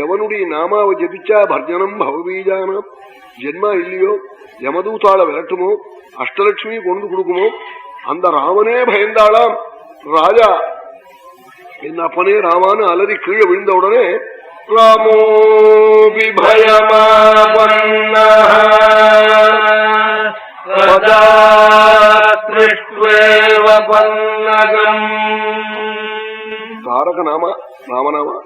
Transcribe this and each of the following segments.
எவனுடைய நாமாவை ஜபிச்சா பர்ஜனம் பவபீஜானாம் ஜென்மா இல்லையோ, யமதூத்தாள விரட்டுமோ, அஷ்டலட்சுமி கொண்டு கொடுக்குமோ, அந்த ராமனே பயந்தாளாம். ராஜா என் அப்பனே ராமான்னு அலறி கீழே விழுந்த உடனே ராமோ தாரக நாமா ராமநாமா.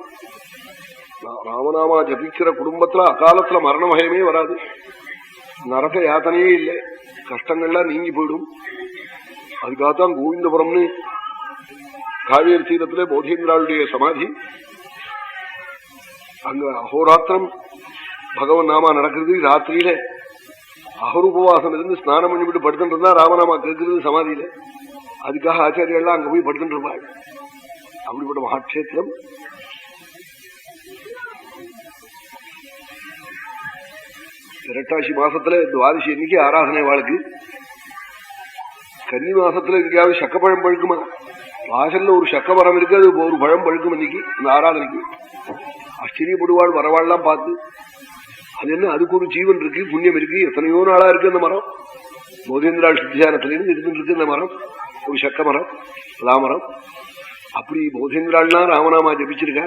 ராமநாமா ஜபிக்கிற குடும்பத்துல அகாலத்துல மரண பயமே வராது, நரக யாத்தனையே இல்லை, கஷ்டங்கள்லாம் நீங்கி போயிடும். அதுக்காகத்தான் கோவிந்தபுரம்னு காவேரி தீரத்திலே போதேந்திராளுடைய சமாதி, அங்க அகோராத்திரம் பகவன் நாமா நடக்கிறது. ராத்திரியில அகருபவாசம் இருந்து ஸ்நானம் பண்ணிவிட்டு படுத்துட்டு இருந்தா ராமநாமா கேட்கிறது சமாதியில. அதுக்காக ஆச்சாரியெல்லாம் அங்க போய் படுத்துட்டு இருப்பாள். அப்படிப்பட்ட மகாட்சேத்திரம். இரட்டாசி மாசத்துல துவாதசி அன்னைக்கு ஆராதனை வாழ்க்கை. கன்னி மாசத்துல எங்கேயாவது சக்கப்பழம் பழுக்குமா? வாசல்ல ஒரு சக்க மரம் இருக்கு, அது ஒரு பழம் பழுக்கும் அன்னைக்கு இந்த ஆராதனைக்கு. ஆச்சரியப்படுவாள் வரவாள்லாம் பார்த்து. அது என்ன, அதுக்கு ஒரு ஜீவன் இருக்கு, புண்ணியம் இருக்கு, எத்தனையோ நாளா இருக்கு அந்த மரம். போதேந்திராள் சித்தியானத்திலிருந்து இருந்துட்டு இருக்கு இந்த மரம், ஒரு சக்க மரம், லாமரம். அப்படி போதேந்திராள்லாம் ராமநாமா ஜபிச்சிருக்கா.